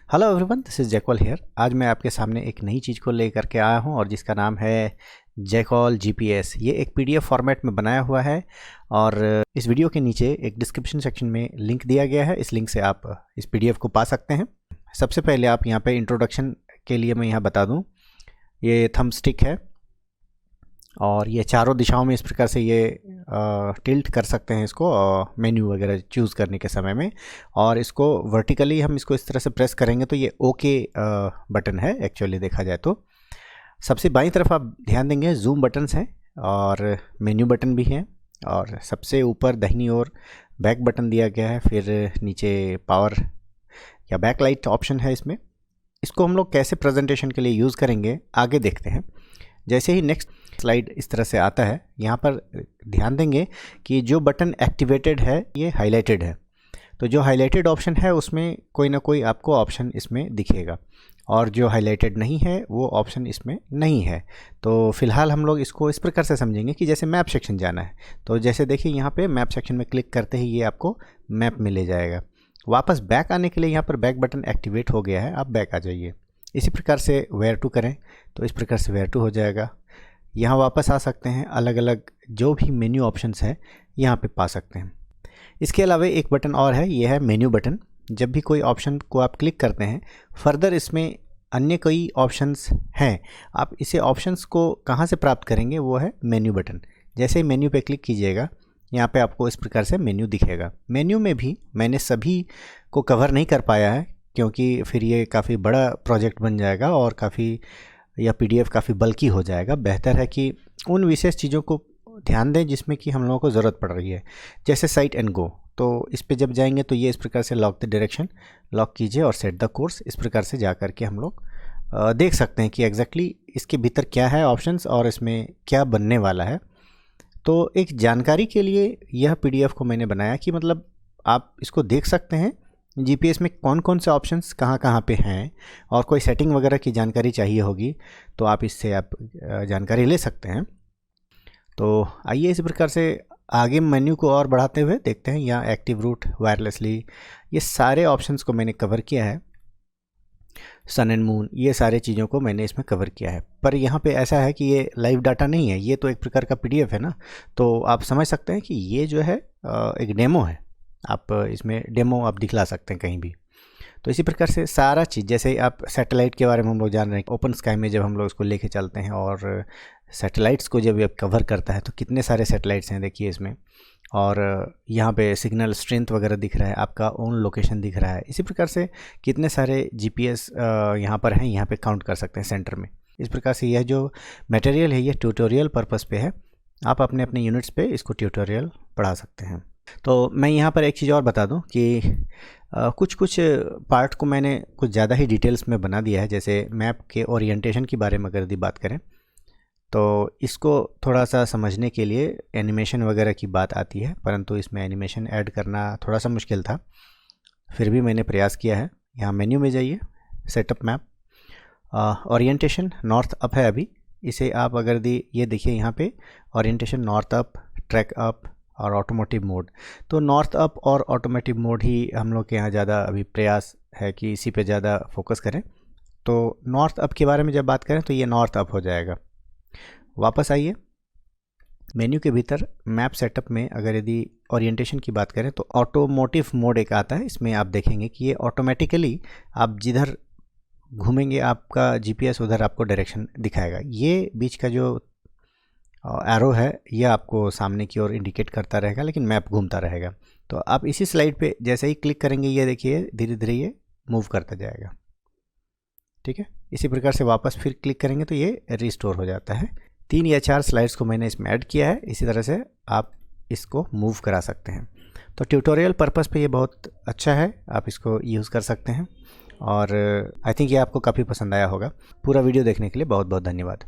Hello everyone, this is jackal here. आज मैं आपके सामने एक नई चीज़ को लेकर के आया हूं और जिसका नाम है जैकॉल जीपीएस। ये एक पीडीएफ फॉर्मेट में बनाया हुआ है और इस वीडियो के नीचे एक डिस्क्रिप्शन सेक्शन में लिंक दिया गया है। इस लिंक से आप इस पीडीएफ को पा सकते हैं। सबसे पहले आप यहाँ पे इंट्रोडक्शन के लिए मैं यहाँ बता दूँ, ये थंब स्टिक है और ये चारों दिशाओं में इस प्रकार से ये टिल्ट कर सकते हैं इसको मेन्यू वगैरह चूज़ करने के समय में। और इसको वर्टिकली हम इसको इस तरह से प्रेस करेंगे तो ये ओके बटन है एक्चुअली देखा जाए तो। सबसे बाईं तरफ आप ध्यान देंगे जूम बटन्स हैं और मेन्यू बटन भी हैं और सबसे ऊपर दाहिनी ओर बैक बटन दिया गया है। फिर नीचे पावर या बैक लाइट ऑप्शन है इसमें। इसको हम लोग कैसे प्रेजेंटेशन के लिए यूज़ करेंगे आगे देखते हैं। जैसे ही नेक्स्ट स्लाइड इस तरह से आता है, यहाँ पर ध्यान देंगे कि जो बटन एक्टिवेटेड है ये हाईलाइटेड है। तो जो हाईलाइटेड ऑप्शन है उसमें कोई ना कोई आपको ऑप्शन इसमें दिखेगा और जो हाईलाइटेड नहीं है वो ऑप्शन इसमें नहीं है। तो फिलहाल हम लोग इसको इस प्रकार से समझेंगे कि जैसे मैप सेक्शन जाना है तो जैसे देखिए यहाँ पे मैप सेक्शन में क्लिक करते ही ये आपको मैप में ले जाएगा। वापस बैक आने के लिए यहाँ पर बैक बटन एक्टिवेट हो गया है, आप बैक आ जाइए। इसी प्रकार से वेयर टू करें तो इस प्रकार से वेयर टू हो जाएगा। यहाँ वापस आ सकते हैं, अलग अलग जो भी मेन्यू ऑप्शंस हैं यहाँ पे पा सकते हैं। इसके अलावा एक बटन और है, ये है मेन्यू बटन। जब भी कोई ऑप्शन को आप क्लिक करते हैं फर्दर इसमें अन्य कई ऑप्शंस हैं, आप इसे ऑप्शंस को कहाँ से प्राप्त करेंगे वो है मेन्यू बटन। जैसे ही मेन्यू पे क्लिक कीजिएगा यहाँ पे आपको इस प्रकार से मेन्यू दिखेगा। मेन्यू में भी मैंने सभी को कवर नहीं कर पाया है क्योंकि फिर ये काफ़ी बड़ा प्रोजेक्ट बन जाएगा और काफ़ी या पीडीएफ काफ़ी बल्कि हो जाएगा। बेहतर है कि उन विशेष चीज़ों को ध्यान दें जिसमें कि हम लोगों को ज़रूरत पड़ रही है। जैसे साइट एंड गो, तो इस पे जब जाएंगे तो ये इस प्रकार से लॉक द डायरेक्शन लॉक कीजिए और सेट द कोर्स। इस प्रकार से जा कर के हम लोग देख सकते हैं कि एग्जैक्टली इसके भीतर क्या है ऑप्शंस और इसमें क्या बनने वाला है। तो एक जानकारी के लिए यह पीडीएफ को मैंने बनाया कि मतलब आप इसको देख सकते हैं जीपीएस में कौन कौन से ऑप्शंस कहाँ कहाँ पे हैं और कोई सेटिंग वगैरह की जानकारी चाहिए होगी तो आप इससे आप जानकारी ले सकते हैं। तो आइए इसी प्रकार से आगे मेन्यू को और बढ़ाते हुए देखते हैं। यहाँ एक्टिव रूट वायरलेसली ये सारे ऑप्शंस को मैंने कवर किया है। सन एंड मून ये सारे चीज़ों को मैंने इसमें कवर किया है। पर यहाँ पे ऐसा है कि ये लाइव डाटा नहीं है, ये तो एक प्रकार का पीडीएफ है ना। तो आप समझ सकते हैं कि ये जो है एक डेमो है। आप इसमें डेमो आप दिखला सकते हैं कहीं भी। तो इसी प्रकार से सारा चीज़, जैसे आप सैटेलाइट के बारे में हम लोग जान रहे हैं, ओपन स्काई में जब हम लोग इसको लेके चलते हैं और सैटेलाइट्स को जब ये कवर करता है तो कितने सारे सैटेलाइट्स हैं देखिए इसमें। और यहाँ पे सिग्नल स्ट्रेंथ वगैरह दिख रहा है, आपका ओन लोकेशन दिख रहा है। इसी प्रकार से कितने सारे जीपीएस यहाँ पर हैं, यहाँ पे काउंट कर सकते हैं सेंटर में। इस प्रकार से यह जो मटेरियल है ये ट्यूटोरियल पर्पस पे है, आप अपने अपने यूनिट्स पे इसको ट्यूटोरियल पढ़ा सकते हैं। तो मैं यहाँ पर एक चीज़ और बता दूं कि कुछ पार्ट को मैंने कुछ ज़्यादा ही डिटेल्स में बना दिया है। जैसे मैप के ओरिएंटेशन के बारे में अगर यदि बात करें तो इसको थोड़ा सा समझने के लिए एनिमेशन वगैरह की बात आती है, परंतु इसमें एनिमेशन ऐड करना थोड़ा सा मुश्किल था, फिर भी मैंने प्रयास किया है। यहाँ मेन्यू में जाइए, setup map, orientation north up है अभी। इसे आप अगर ये देखिए यहाँ पे orientation north up, track up और ऑटोमोटिव मोड। तो नॉर्थ अप और ऑटोमोटिव मोड ही हम लोग के यहाँ ज़्यादा अभी प्रयास है कि इसी पे ज़्यादा फोकस करें। तो नॉर्थ अप के बारे में जब बात करें तो ये नॉर्थ अप हो जाएगा। वापस आइए मेन्यू के भीतर मैप सेटअप में अगर यदि ओरिएंटेशन की बात करें तो ऑटोमोटिव मोड एक आता है। इसमें आप देखेंगे कि ये ऑटोमेटिकली आप जिधर घूमेंगे आपका जीपीएस उधर आपको डायरेक्शन दिखाएगा। ये बीच का जो एरो है ये आपको सामने की ओर इंडिकेट करता रहेगा, लेकिन मैप घूमता रहेगा। तो आप इसी स्लाइड पे जैसे ही क्लिक करेंगे ये देखिए धीरे धीरे ये मूव करता जाएगा। ठीक है, इसी प्रकार से वापस फिर क्लिक करेंगे तो ये रिस्टोर हो जाता है। 3 या 4 स्लाइड्स को मैंने इसमें ऐड किया है, इसी तरह से आप इसको मूव करा सकते हैं। तो ट्यूटोरियल पर्पस पे ये बहुत अच्छा है, आप इसको यूज़ कर सकते हैं और आई थिंक ये आपको काफ़ी पसंद आया होगा। पूरा वीडियो देखने के लिए बहुत बहुत धन्यवाद।